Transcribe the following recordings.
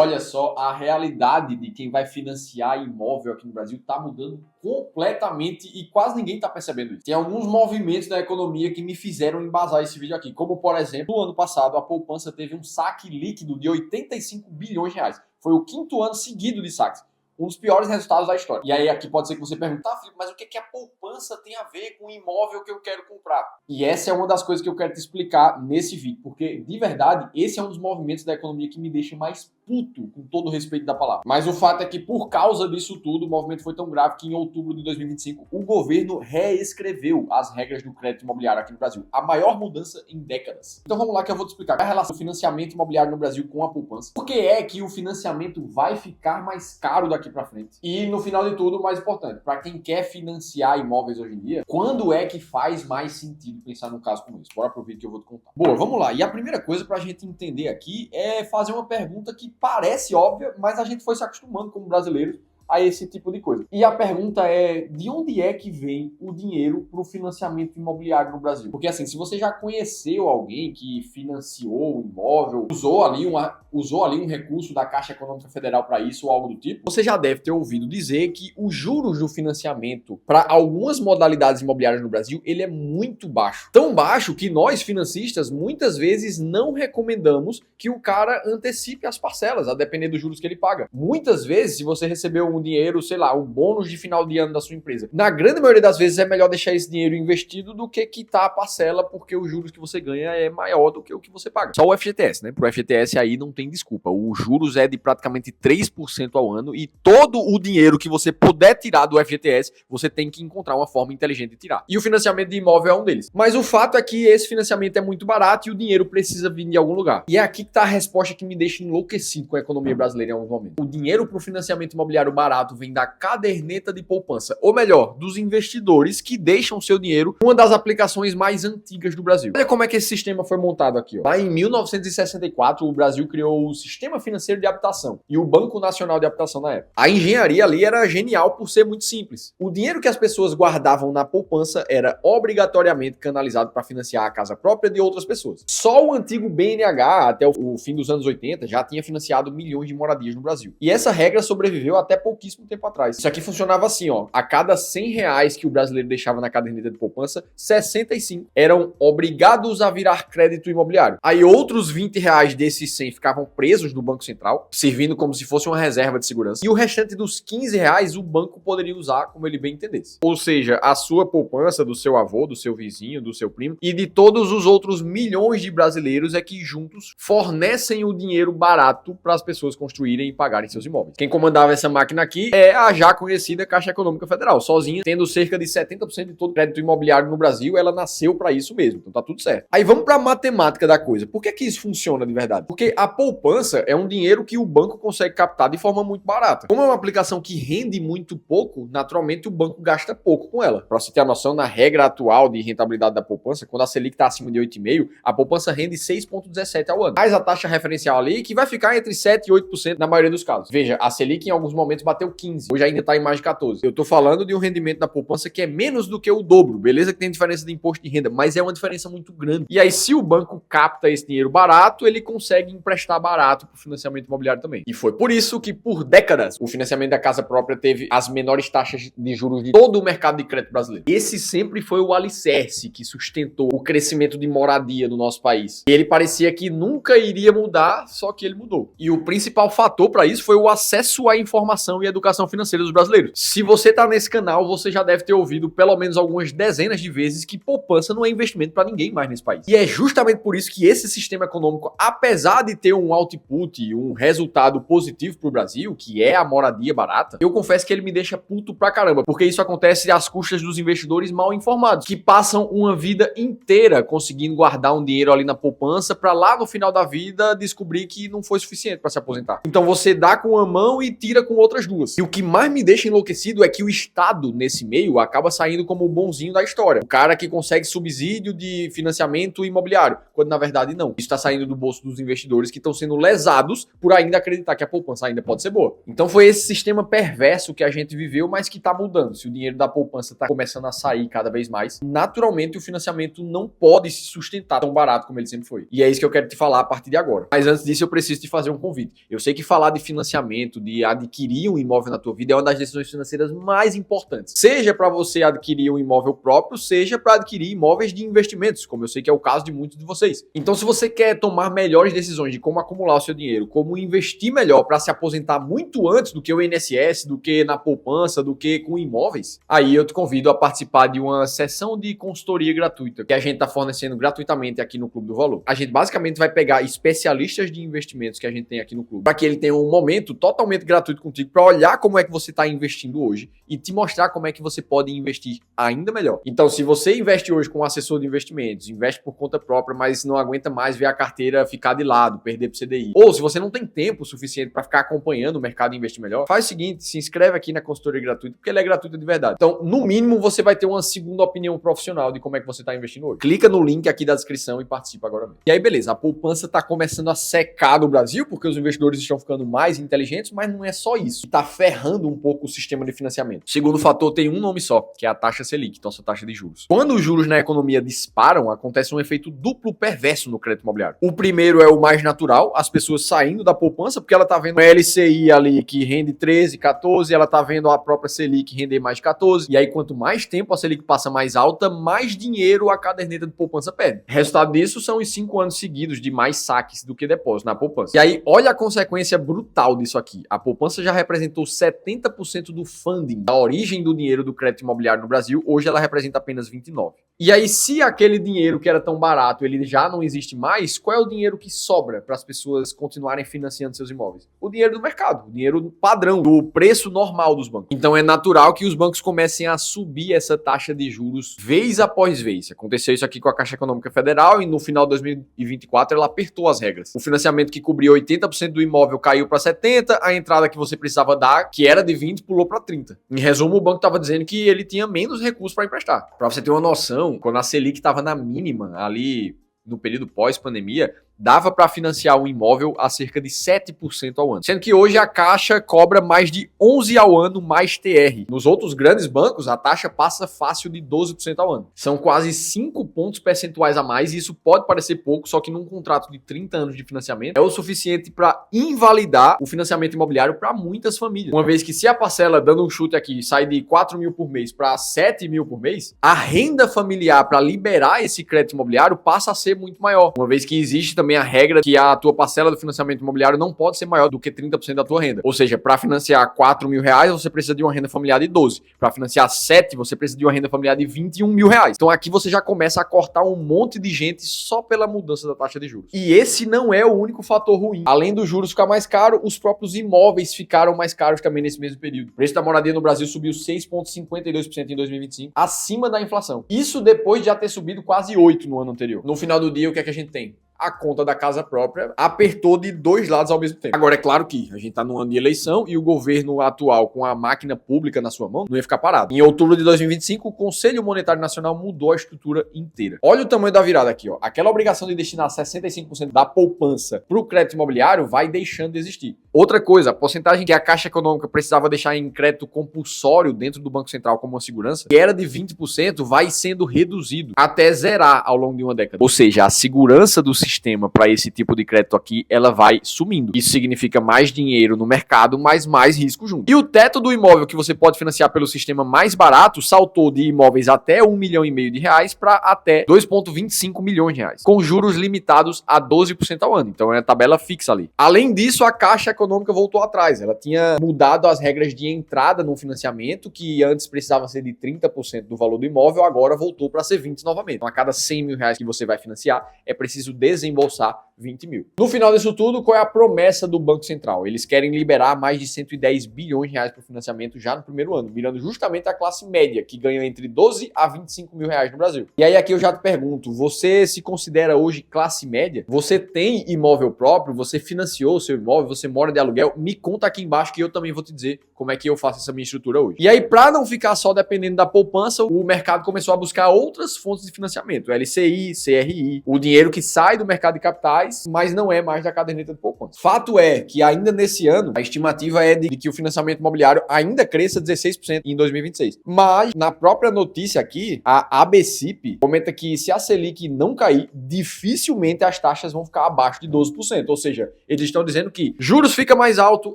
olha só, a realidade de quem vai financiar imóvel aqui no Brasil está mudando completamente e quase ninguém está percebendo isso. Tem alguns movimentos da economia que me fizeram embasar esse vídeo aqui, como por exemplo, no ano passado a poupança teve um saque líquido de 85 bilhões de reais. Foi o 5º ano seguido de saques. Um dos piores resultados da história. E aí aqui pode ser que você pergunte, tá, Felipe, mas o que a poupança tem a ver com o imóvel que eu quero comprar? E essa é uma das coisas que eu quero te explicar nesse vídeo, porque de verdade, esse é um dos movimentos da economia que me deixa mais puto, com todo o respeito da palavra. Mas o fato é que por causa disso tudo, o movimento foi tão grave que em outubro de 2025, o governo reescreveu as regras do crédito imobiliário aqui no Brasil. A maior mudança em décadas. Então vamos lá que eu vou te explicar a relação do financiamento imobiliário no Brasil com a poupança. Por que é que o financiamento vai ficar mais caro daqui pra frente? E no final de tudo, o mais importante, para quem quer financiar imóveis hoje em dia, quando é que faz mais sentido pensar num caso como esse? Bora pro vídeo que eu vou te contar. Boa, vamos lá. E a primeira coisa pra gente entender aqui é fazer uma pergunta que parece óbvia, mas a gente foi se acostumando como brasileiros a esse tipo de coisa. E a pergunta é, de onde é que vem o dinheiro para o financiamento imobiliário no Brasil? Porque assim, se você já conheceu alguém que financiou um imóvel, usou ali um recurso da Caixa Econômica Federal para isso ou algo do tipo, você já deve ter ouvido dizer que os juros do financiamento para algumas modalidades imobiliárias no Brasil, ele é muito baixo. Tão baixo que nós, financistas, muitas vezes não recomendamos que o cara antecipe as parcelas, a depender dos juros que ele paga. Muitas vezes, se você recebeu um dinheiro, sei lá, um bônus de final de ano da sua empresa, na grande maioria das vezes é melhor deixar esse dinheiro investido do que quitar a parcela, porque os juros que você ganha é maior do que o que você paga. Só o FGTS, né? Pro FGTS aí não tem desculpa. Os juros é de praticamente 3% ao ano e todo o dinheiro que você puder tirar do FGTS, você tem que encontrar uma forma inteligente de tirar. E o financiamento de imóvel é um deles. Mas o fato é que esse financiamento é muito barato e o dinheiro precisa vir de algum lugar. E é aqui que tá a resposta que me deixa enlouquecido com a economia brasileira em alguns momentos. O dinheiro pro financiamento imobiliário barato vem da caderneta de poupança, ou melhor, dos investidores que deixam seu dinheiro em uma das aplicações mais antigas do Brasil. Olha como é que esse sistema foi montado aqui, ó. Lá em 1964, o Brasil criou o Sistema Financeiro de Habitação e o Banco Nacional de Habitação na época. A engenharia ali era genial por ser muito simples. O dinheiro que as pessoas guardavam na poupança era obrigatoriamente canalizado para financiar a casa própria de outras pessoas. Só o antigo BNH, até o fim dos anos 80, já tinha financiado milhões de moradias no Brasil. E essa regra sobreviveu até pouquíssimo tempo atrás. Isso aqui funcionava assim, ó. A cada 100 reais que o brasileiro deixava na caderneta de poupança, 65 eram obrigados a virar crédito imobiliário. Aí outros 20 reais desses 100 ficavam presos no Banco Central, servindo como se fosse uma reserva de segurança. E o restante dos 15 reais o banco poderia usar como ele bem entendesse. Ou seja, a sua poupança do seu avô, do seu vizinho, do seu primo e de todos os outros milhões de brasileiros é que juntos fornecem o dinheiro barato para as pessoas construírem e pagarem seus imóveis. Quem comandava essa máquina aqui é a já conhecida Caixa Econômica Federal, sozinha, tendo cerca de 70% de todo o crédito imobiliário no Brasil, ela nasceu para isso mesmo, então tá tudo certo. Aí vamos para a matemática da coisa. Por que isso funciona de verdade? Porque a poupança é um dinheiro que o banco consegue captar de forma muito barata. Como é uma aplicação que rende muito pouco, naturalmente o banco gasta pouco com ela. Para você ter a noção, na regra atual de rentabilidade da poupança, quando a Selic está acima de 8,5%, a poupança rende 6,17% ao ano. Mais a taxa referencial ali, que vai ficar entre 7% e 8% na maioria dos casos. Veja, a Selic em alguns momentos bateu 15%. Hoje ainda está em mais de 14%. Eu estou falando de um rendimento da poupança que é menos do que o dobro. Beleza que tem diferença de imposto de renda, mas é uma diferença muito grande. E aí, se o banco capta esse dinheiro barato, ele consegue emprestar barato para o financiamento imobiliário também. E foi por isso que, por décadas, o financiamento da casa própria teve as menores taxas de juros de todo o mercado de crédito brasileiro. Esse sempre foi o alicerce que sustentou o crescimento de moradia no nosso país. E ele parecia que nunca iria mudar, só que ele mudou. E o principal fator para isso foi o acesso à informação e educação financeira dos brasileiros. Se você tá nesse canal, você já deve ter ouvido pelo menos algumas dezenas de vezes que poupança não é investimento para ninguém mais nesse país. E é justamente por isso que esse sistema econômico, apesar de ter um output, um resultado positivo pro Brasil, que é a moradia barata, eu confesso que ele me deixa puto pra caramba, porque isso acontece às custas dos investidores mal informados, que passam uma vida inteira conseguindo guardar um dinheiro ali na poupança para lá no final da vida descobrir que não foi suficiente para se aposentar. Então você dá com uma mão e tira com outras duas. duas. E o que mais me deixa enlouquecido é que o Estado, nesse meio, acaba saindo como o bonzinho da história. O cara que consegue subsídio de financiamento imobiliário, quando na verdade não. Isso está saindo do bolso dos investidores que estão sendo lesados por ainda acreditar que a poupança ainda pode ser boa. Então foi esse sistema perverso que a gente viveu, mas que está mudando. Se o dinheiro da poupança está começando a sair cada vez mais, naturalmente o financiamento não pode se sustentar tão barato como ele sempre foi. E é isso que eu quero te falar a partir de agora. Mas antes disso eu preciso te fazer um convite. Eu sei que falar de financiamento, de adquirir um imóvel na tua vida é uma das decisões financeiras mais importantes. Seja para você adquirir um imóvel próprio, seja para adquirir imóveis de investimentos, como eu sei que é o caso de muitos de vocês. Então, se você quer tomar melhores decisões de como acumular o seu dinheiro, como investir melhor para se aposentar muito antes do que o INSS, do que na poupança, do que com imóveis, aí eu te convido a participar de uma sessão de consultoria gratuita que a gente está fornecendo gratuitamente aqui no Clube do Valor. A gente basicamente vai pegar especialistas de investimentos que a gente tem aqui no clube, para que ele tenha um momento totalmente gratuito contigo para olhar como é que você está investindo hoje e te mostrar como é que você pode investir ainda melhor. Então, se você investe hoje com um assessor de investimentos, investe por conta própria, mas não aguenta mais ver a carteira ficar de lado, perder para o CDI, ou se você não tem tempo suficiente para ficar acompanhando o mercado e investir melhor, faz o seguinte, se inscreve aqui na consultoria gratuita, porque ela é gratuita de verdade. Então, no mínimo, você vai ter uma segunda opinião profissional de como é que você está investindo hoje. Clica no link aqui da descrição e participa agora mesmo. E aí, beleza, a poupança está começando a secar no Brasil, porque os investidores estão ficando mais inteligentes, mas não é só isso. Está ferrando um pouco o sistema de financiamento. O segundo fator tem um nome só, que é a taxa Selic, nossa taxa de juros. Quando os juros na economia disparam, acontece um efeito duplo perverso no crédito imobiliário. O primeiro é o mais natural, as pessoas saindo da poupança, porque ela está vendo uma LCI ali que rende 13, 14, ela está vendo a própria Selic render mais de 14, e aí quanto mais tempo a Selic passa mais alta, mais dinheiro a caderneta de poupança perde. Resultado disso são os 5 anos seguidos de mais saques do que depósito na poupança. E aí, olha a consequência brutal disso aqui. A poupança já representou 70% do funding, da origem do dinheiro do crédito imobiliário no Brasil, hoje ela representa apenas 29%. E aí, se aquele dinheiro que era tão barato, ele já não existe mais, qual é o dinheiro que sobra para as pessoas continuarem financiando seus imóveis? O dinheiro do mercado, o dinheiro padrão, do preço normal dos bancos. Então é natural que os bancos comecem a subir essa taxa de juros vez após vez. Aconteceu isso aqui com a Caixa Econômica Federal e no final de 2024 ela apertou as regras. O financiamento que cobria 80% do imóvel caiu para 70%, a entrada que você precisava dar, que era de 20%, pulou para 30%. Em resumo, o banco estava dizendo que ele tinha menos recursos para emprestar. Para você ter uma noção, quando a Selic estava na mínima, ali no período pós-pandemia, dava para financiar um imóvel a cerca de 7% ao ano. Sendo que hoje a Caixa cobra mais de 11% ao ano mais TR. Nos outros grandes bancos, a taxa passa fácil de 12% ao ano. São quase 5 pontos percentuais a mais e isso pode parecer pouco, só que num contrato de 30 anos de financiamento é o suficiente para invalidar o financiamento imobiliário para muitas famílias. Uma vez que se a parcela, dando um chute aqui, sai de 4 mil por mês para 7 mil por mês, a renda familiar para liberar esse crédito imobiliário passa a ser muito maior. Uma vez que existe também a regra que a tua parcela do financiamento imobiliário não pode ser maior do que 30% da tua renda. Ou seja, para financiar 4 mil reais, você precisa de uma renda familiar de 12. Para financiar 7, você precisa de uma renda familiar de 21 mil reais. Então aqui você já começa a cortar um monte de gente só pela mudança da taxa de juros. E esse não é o único fator ruim. Além dos juros ficar mais caro, os próprios imóveis ficaram mais caros também nesse mesmo período. O preço da moradia no Brasil subiu 6,52% em 2025, acima da inflação. Isso depois de já ter subido quase 8% no ano anterior. No final do dia, o que é que a gente tem? A conta da casa própria apertou de dois lados ao mesmo tempo. Agora, é claro que a gente está num ano de eleição e o governo atual, com a máquina pública na sua mão, não ia ficar parado. Em outubro de 2025, o Conselho Monetário Nacional mudou a estrutura inteira. Olha o tamanho da virada aqui, ó. Aquela obrigação de destinar 65% da poupança para o crédito imobiliário vai deixando de existir. Outra coisa, a porcentagem que a Caixa Econômica precisava deixar em crédito compulsório dentro do Banco Central como uma segurança, que era de 20%, vai sendo reduzido até zerar ao longo de uma década. Ou seja, a segurança do sistema para esse tipo de crédito aqui, ela vai sumindo. Isso significa mais dinheiro no mercado, mas mais risco junto. E o teto do imóvel que você pode financiar pelo sistema mais barato saltou de imóveis até 1,5 milhão de reais para até 2,25 milhões de reais, com juros limitados a 12% ao ano. Então é a tabela fixa ali. Além disso, a Caixa Econômica voltou atrás. Ela tinha mudado as regras de entrada no financiamento, que antes precisava ser de 30% do valor do imóvel, agora voltou para ser 20% novamente. Então a cada 100 mil reais que você vai financiar, é preciso desembolsar 20 mil. No final disso tudo, qual é a promessa do Banco Central? Eles querem liberar mais de 110 bilhões de reais para o financiamento já no primeiro ano, mirando justamente a classe média, que ganha entre 12 a 25 mil reais no Brasil. E aí aqui eu já te pergunto, você se considera hoje classe média? Você tem imóvel próprio? Você financiou o seu imóvel? Você mora de aluguel? Me conta aqui embaixo que eu também vou te dizer como é que eu faço essa minha estrutura hoje. E aí, para não ficar só dependendo da poupança, o mercado começou a buscar outras fontes de financiamento, LCI, CRI, o dinheiro que sai do mercado de capitais, mas não é mais da caderneta de poupança. Fato é que ainda nesse ano, a estimativa é de que o financiamento imobiliário ainda cresça 16% em 2026. Mas, na própria notícia aqui, a ABCIP comenta que se a Selic não cair, dificilmente as taxas vão ficar abaixo de 12%. Ou seja, eles estão dizendo que juros fica mais alto,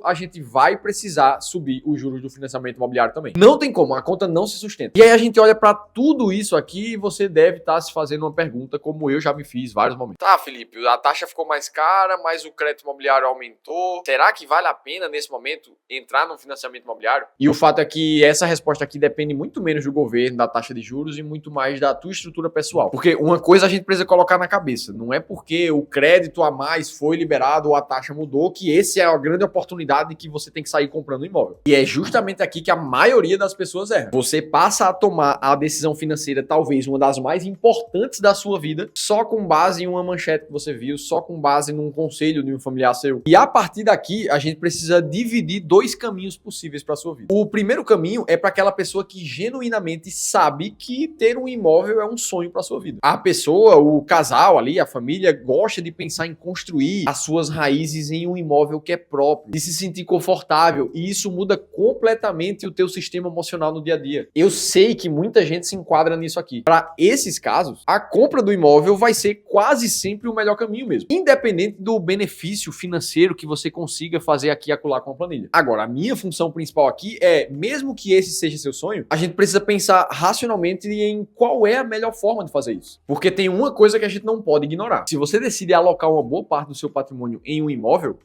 a gente vai precisar subir os juros do financiamento imobiliário também. Não tem como, a conta não se sustenta. E aí a gente olha para tudo isso aqui e você deve estar se fazendo uma pergunta, como eu já me fiz vários momentos. Tá, Felipe, a taxa ficou mais cara, mas o crédito imobiliário aumentou. Será que vale a pena nesse momento entrar no financiamento imobiliário? E o fato é que essa resposta aqui depende muito menos do governo, da taxa de juros e muito mais da tua estrutura pessoal. Porque uma coisa a gente precisa colocar na cabeça, não é porque o crédito a mais foi liberado ou a taxa mudou que esse é a grande oportunidade que você tem que sair comprando um imóvel. E é justamente aqui que a maioria das pessoas erra. Você passa a tomar a decisão financeira, talvez uma das mais importantes da sua vida, só com base em uma manchete que você viu, só com base num conselho de um familiar seu. E a partir daqui, a gente precisa dividir dois caminhos possíveis para sua vida. O primeiro caminho é para aquela pessoa que genuinamente sabe que ter um imóvel é um sonho para sua vida. A pessoa, o casal ali, a família, gosta de pensar em construir as suas raízes em um imóvel que é próprio, de se sentir confortável, e isso muda completamente o teu sistema emocional no dia a dia. Eu sei que muita gente se enquadra nisso aqui. Para esses casos, a compra do imóvel vai ser quase sempre o melhor caminho mesmo, independente do benefício financeiro que você consiga fazer aqui e acolá com a planilha. Agora, a minha função principal aqui é, mesmo que esse seja seu sonho, a gente precisa pensar racionalmente em qual é a melhor forma de fazer isso. Porque tem uma coisa que a gente não pode ignorar. Se você decide alocar uma boa parte do seu patrimônio em um imóvel,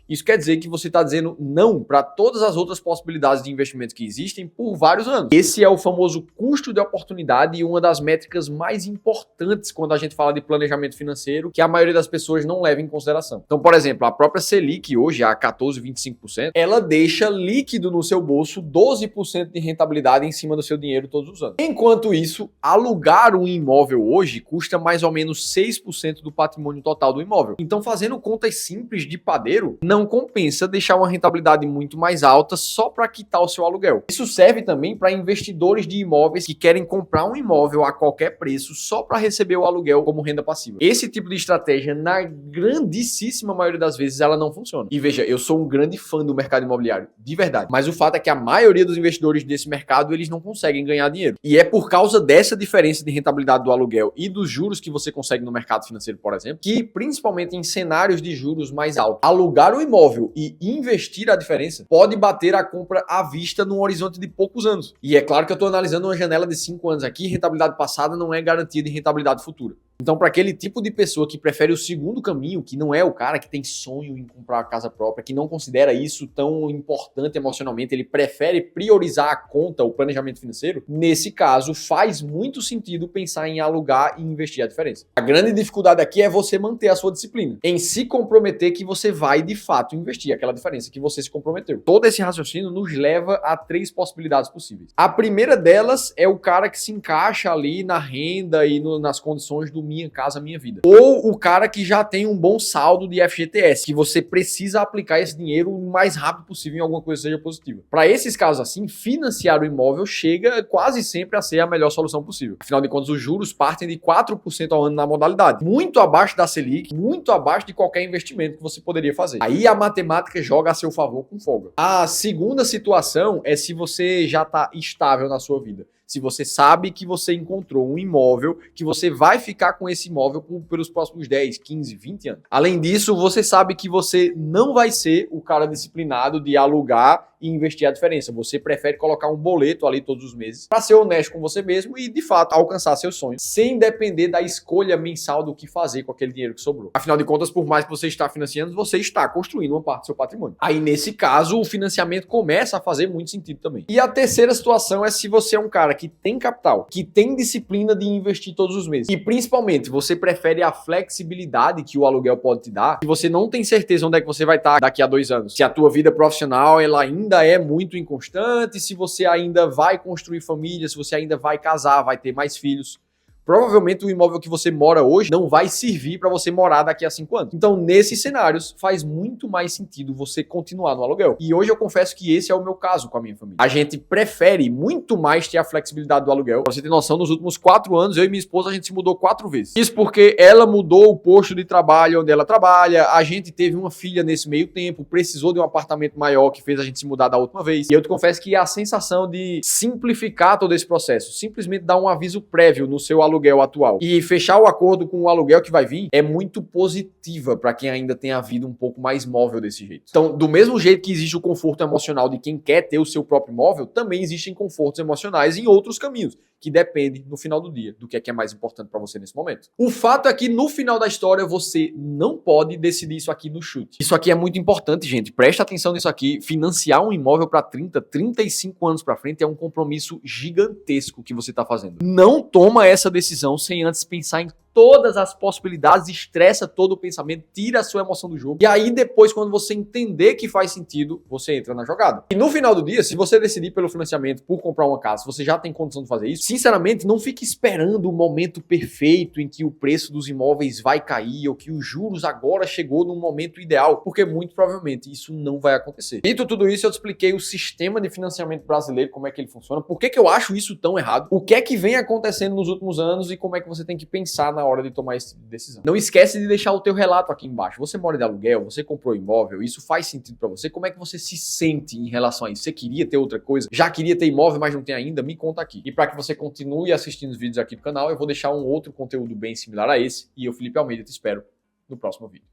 isso quer dizer que você está dizendo não para todas as outras possibilidades de investimento que existem por vários anos. Esse é o famoso custo de oportunidade e uma das métricas mais importantes quando a gente fala de planejamento financeiro, que a maioria das pessoas não leva em consideração. Então, por exemplo, a própria Selic, hoje a 14,25%, ela deixa líquido no seu bolso 12% de rentabilidade em cima do seu dinheiro todos os anos. Enquanto isso, alugar um imóvel hoje custa mais ou menos 6% do patrimônio total do imóvel. Então, fazendo contas simples de padeiro, não compensa deixar uma rentabilidade muito mais alta só para quitar o seu aluguel. Isso serve também para investidores de imóveis que querem comprar um imóvel a qualquer preço só para receber o aluguel como renda passiva. Esse tipo de estratégia, na grandíssima maioria das vezes, ela não funciona. E veja, eu sou um grande fã do mercado imobiliário, de verdade. Mas o fato é que a maioria dos investidores desse mercado, eles não conseguem ganhar dinheiro. E é por causa dessa diferença de rentabilidade do aluguel e dos juros que você consegue no mercado financeiro, por exemplo, que principalmente em cenários de juros mais altos, alugar o imóvel e investir a diferença pode bater a compra à vista num horizonte de poucos anos. E é claro que eu estou analisando uma janela de 5 anos aqui, rentabilidade passada não é garantia de rentabilidade futura. Então, para aquele tipo de pessoa que prefere o segundo caminho, que não é o cara que tem sonho em comprar a casa própria, que não considera isso tão importante emocionalmente, ele prefere priorizar a conta, o planejamento financeiro, nesse caso, faz muito sentido pensar em alugar e investir a diferença. A grande dificuldade aqui é você manter a sua disciplina, em se comprometer que você vai, de fato, investir aquela diferença que você se comprometeu. Todo esse raciocínio nos leva a 3 possibilidades possíveis. A primeira delas é o cara que se encaixa ali na renda e nas condições do Minha Casa Minha Vida. Ou o cara que já tem um bom saldo de FGTS, que você precisa aplicar esse dinheiro o mais rápido possível em alguma coisa que seja positiva. Para esses casos assim, financiar o imóvel chega quase sempre a ser a melhor solução possível. Afinal de contas, os juros partem de 4% ao ano na modalidade. Muito abaixo da Selic, muito abaixo de qualquer investimento que você poderia fazer. Aí a matemática joga a seu favor com folga. A segunda situação é se você já está estável na sua vida. Se você sabe que você encontrou um imóvel, que você vai ficar com esse imóvel pelos próximos 10, 15, 20 anos. Além disso, você sabe que você não vai ser o cara disciplinado de alugar e investir a diferença. Você prefere colocar um boleto ali todos os meses para ser honesto com você mesmo e, de fato, alcançar seus sonhos, sem depender da escolha mensal do que fazer com aquele dinheiro que sobrou. Afinal de contas, por mais que você está financiando, você está construindo uma parte do seu patrimônio. Aí, nesse caso, o financiamento começa a fazer muito sentido também. E a terceira situação é se você é um cara que tem capital, que tem disciplina de investir todos os meses. E principalmente, você prefere a flexibilidade que o aluguel pode te dar, se você não tem certeza onde é que você vai estar daqui a 2 anos. Se a tua vida profissional ela ainda é muito inconstante, se você ainda vai construir família, se você ainda vai casar, vai ter mais filhos. Provavelmente o imóvel que você mora hoje não vai servir para você morar daqui a 5 anos. Então, nesses cenários, faz muito mais sentido você continuar no aluguel. E hoje eu confesso que esse é o meu caso com a minha família. A gente prefere muito mais ter a flexibilidade do aluguel. Pra você ter noção, nos últimos 4 anos, eu e minha esposa, a gente se mudou 4 vezes. Isso porque ela mudou o posto de trabalho onde ela trabalha, a gente teve uma filha nesse meio tempo, precisou de um apartamento maior que fez a gente se mudar da última vez. E eu te confesso que a sensação de simplificar todo esse processo, simplesmente dar um aviso prévio no seu aluguel atual e fechar o acordo com o aluguel que vai vir é muito positiva para quem ainda tem a vida um pouco mais móvel desse jeito. Então, do mesmo jeito que existe o conforto emocional de quem quer ter o seu próprio imóvel, também existem confortos emocionais em outros caminhos, que depende no final do dia do que é mais importante para você nesse momento. O fato é que no final da história você não pode decidir isso aqui no chute. Isso aqui é muito importante, gente. Presta atenção nisso aqui. Financiar um imóvel para 30, 35 anos para frente é um compromisso gigantesco que você está fazendo. Não toma essa decisão sem antes pensar em todas as possibilidades, estressa todo o pensamento, tira a sua emoção do jogo. E aí depois, quando você entender que faz sentido, você entra na jogada. E no final do dia, se você decidir pelo financiamento, por comprar uma casa, se você já tem condição de fazer isso, sinceramente, não fique esperando o momento perfeito em que o preço dos imóveis vai cair ou que os juros agora chegou num momento ideal, porque muito provavelmente isso não vai acontecer. Dito tudo isso, eu te expliquei o sistema de financiamento brasileiro, como é que ele funciona, por que eu acho isso tão errado, o que é que vem acontecendo nos últimos anos e como é que você tem que pensar na hora de tomar essa decisão. Não esquece de deixar o teu relato aqui embaixo. Você mora de aluguel, você comprou imóvel, isso faz sentido para você? Como é que você se sente em relação a isso? Você queria ter outra coisa? Já queria ter imóvel, mas não tem ainda? Me conta aqui. E para que você continue assistindo os vídeos aqui do canal, eu vou deixar um outro conteúdo bem similar a esse. E eu, Felipe Almeida, te espero no próximo vídeo.